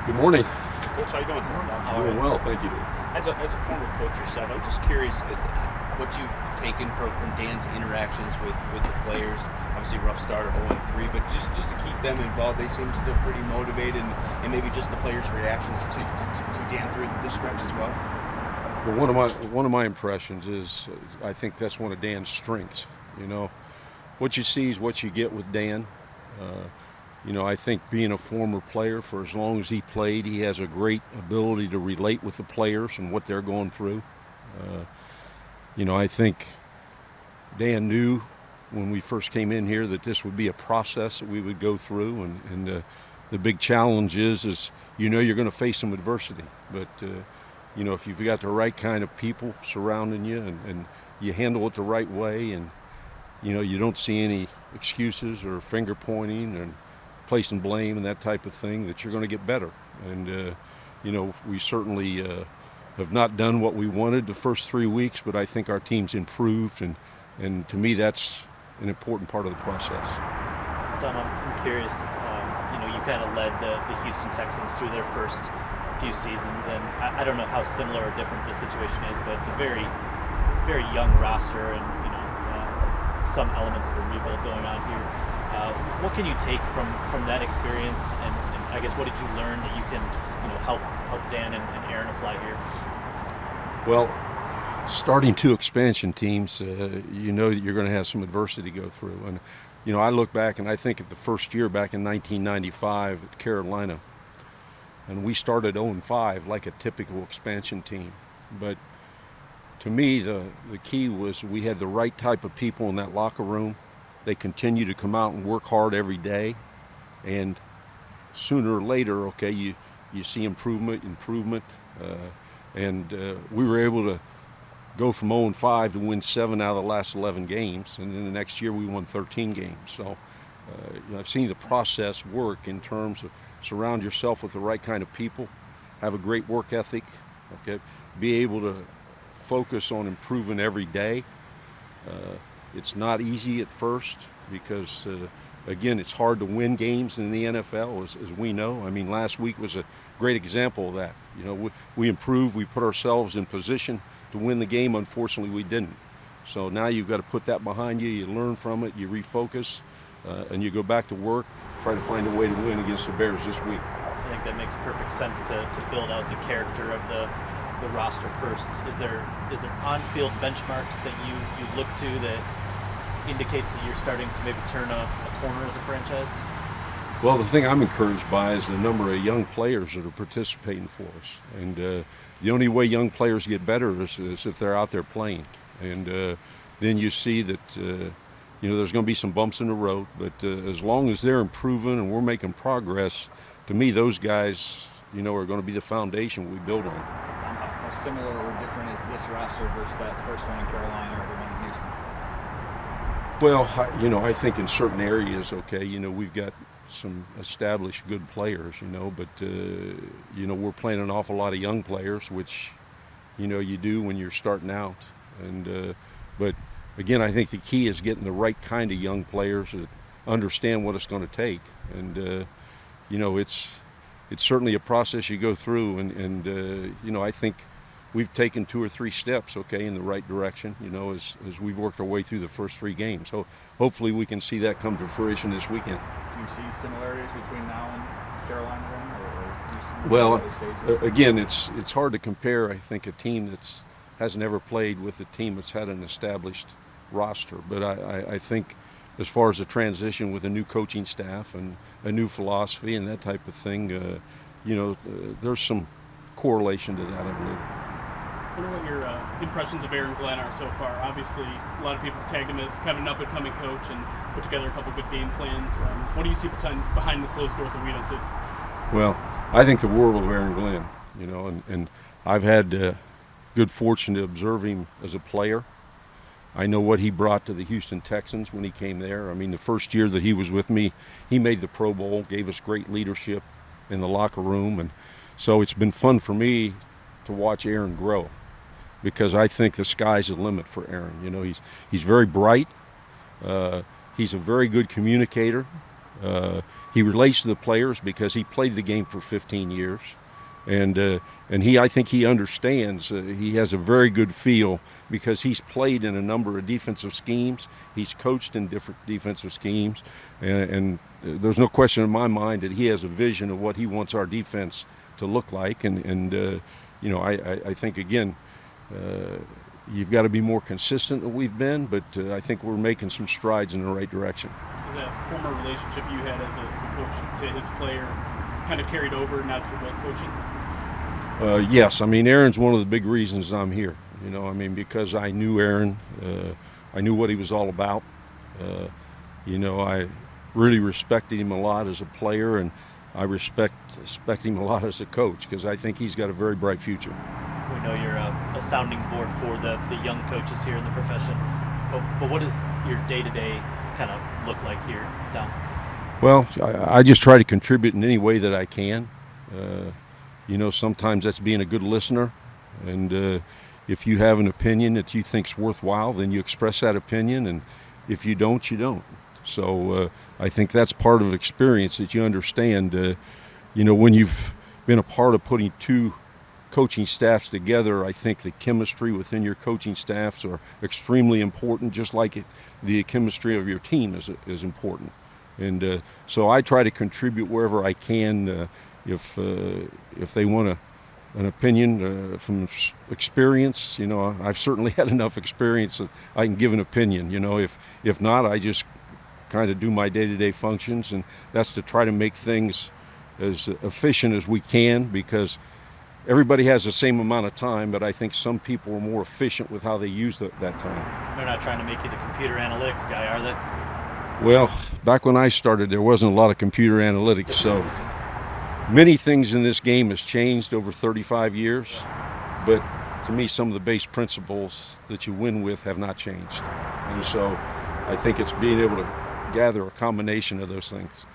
Good morning. Coach, how you doing? Doing well, thank you. As a former coach yourself, I'm just curious what you've taken from Dan's interactions with the players. Obviously, rough start of 0-3, but just to keep them involved, they seem still pretty motivated, and maybe just the players' reactions to Dan through this stretch as well. Well, one of my impressions is I think that's one of Dan's strengths. You know, what you see is what you get with Dan. I think being a former player for as long as he played, he has a great ability to relate with the players and what they're going through. I think Dan knew when we first came in here that this would be a process that we would go through, and the big challenge is you're going to face some adversity, but if you've got the right kind of people surrounding you and you handle it the right way, and you don't see any excuses or finger pointing and placing blame and that type of thing, that you're going to get better. And we certainly have not done what we wanted the first 3 weeks, but I think our team's improved, and to me that's an important part of the process. Tom, I'm curious, you kind of led the Houston Texans through their first few seasons, and I don't know how similar or different the situation is, but it's a very, very young roster, and some elements of a rebuild going on here. What can you take from that experience, and I guess what did you learn that you can help Dan and Aaron apply here? Well, starting two expansion teams, you know that you're going to have some adversity to go through. And I look back and I think of the first year back in 1995 at Carolina, and we started 0-5 like a typical expansion team. But to me, the key was we had the right type of people in that locker room. They continue to come out and work hard every day, and sooner or later, you see improvement, and we were able to go from 0-5 to win 7 out of the last 11 games, and then the next year we won 13 games. So I've seen the process work in terms of surround yourself with the right kind of people, have a great work ethic, be able to focus on improving every day. It's not easy at first because, again, it's hard to win games in the NFL, as we know. I mean, last week was a great example of that. We improved, we put ourselves in position to win the game. Unfortunately, we didn't. So now you've got to put that behind you. You learn from it, you refocus, and you go back to work, try to find a way to win against the Bears this week. I think that makes perfect sense to build out the character of the roster first. Is there on-field benchmarks that you look to that indicates that you're starting to maybe turn a corner as a franchise? Well, the thing I'm encouraged by is the number of young players that are participating for us. And the only way young players get better is if they're out there playing. And then you see that there's going to be some bumps in the road, but as long as they're improving and we're making progress, to me those guys are going to be the foundation we build on. How similar or different is this roster versus that first one in Carolina or the one in Houston? Well, I think in certain areas, we've got some established good players, but we're playing an awful lot of young players, which you do when you're starting out. And but again, I think the key is getting the right kind of young players that understand what it's going to take. And it's certainly a process you go through, and I think we've taken 2 or 3 steps, in the right direction, as we've worked our way through the first 3 games. So hopefully we can see that come to fruition this weekend. Do you see similarities between now and Carolina then, or Houston? Well, again, it's hard to compare, I think, a team that's hasn't ever played with a team that's had an established roster. But I think as far as the transition with a new coaching staff and a new philosophy and that type of thing, there's some correlation to that, I believe. What are what your impressions of Aaron Glenn are so far? Obviously, a lot of people tagged him as kind of an up-and-coming coach and put together a couple good game plans. What do you see behind the closed doors that we don't see? Well, I think the world of Aaron Glenn, and I've had good fortune to observe him as a player. I know what he brought to the Houston Texans when he came there. I mean, the first year that he was with me, he made the Pro Bowl, gave us great leadership in the locker room, and so it's been fun for me to watch Aaron grow, because I think the sky's the limit for Aaron. He's very bright. He's a very good communicator. He relates to the players because he played the game for 15 years, and I think he understands. He has a very good feel because he's played in a number of defensive schemes. He's coached in different defensive schemes, and there's no question in my mind that he has a vision of what he wants our defense to look like. And you know, I think again, you've got to be more consistent than we've been, but I think we're making some strides in the right direction. Is that former relationship you had as a coach to his player kind of carried over now that you're both coaching? Yes, I mean, Aaron's one of the big reasons I'm here. You know, I mean, because I knew Aaron, I knew what he was all about. You know, I really respected him a lot as a player, and I respect him a lot as a coach because I think he's got a very bright future. We know you're a sounding board for the young coaches here in the profession, but what does your day-to-day kind of look like here down? Well, I just try to contribute in any way that I can. You know, sometimes that's being a good listener, and if you have an opinion that you think's worthwhile, then you express that opinion, and if you don't, you don't. So I think that's part of experience that you understand. You know, when you've been a part of putting two coaching staffs together, I think the chemistry within your coaching staffs are extremely important, just like the chemistry of your team is important. And so I try to contribute wherever I can. If they want an opinion from experience, you know, I've certainly had enough experience that I can give an opinion. You know, if not, I just kind of do my day-to-day functions, and that's to try to make things as efficient as we can, because everybody has the same amount of time, but I think some people are more efficient with how they use that time. They're not trying to make you the computer analytics guy, are they? Well, back when I started, there wasn't a lot of computer analytics, so many things in this game has changed over 35 years, but to me, some of the base principles that you win with have not changed. And so I think it's being able to gather a combination of those things.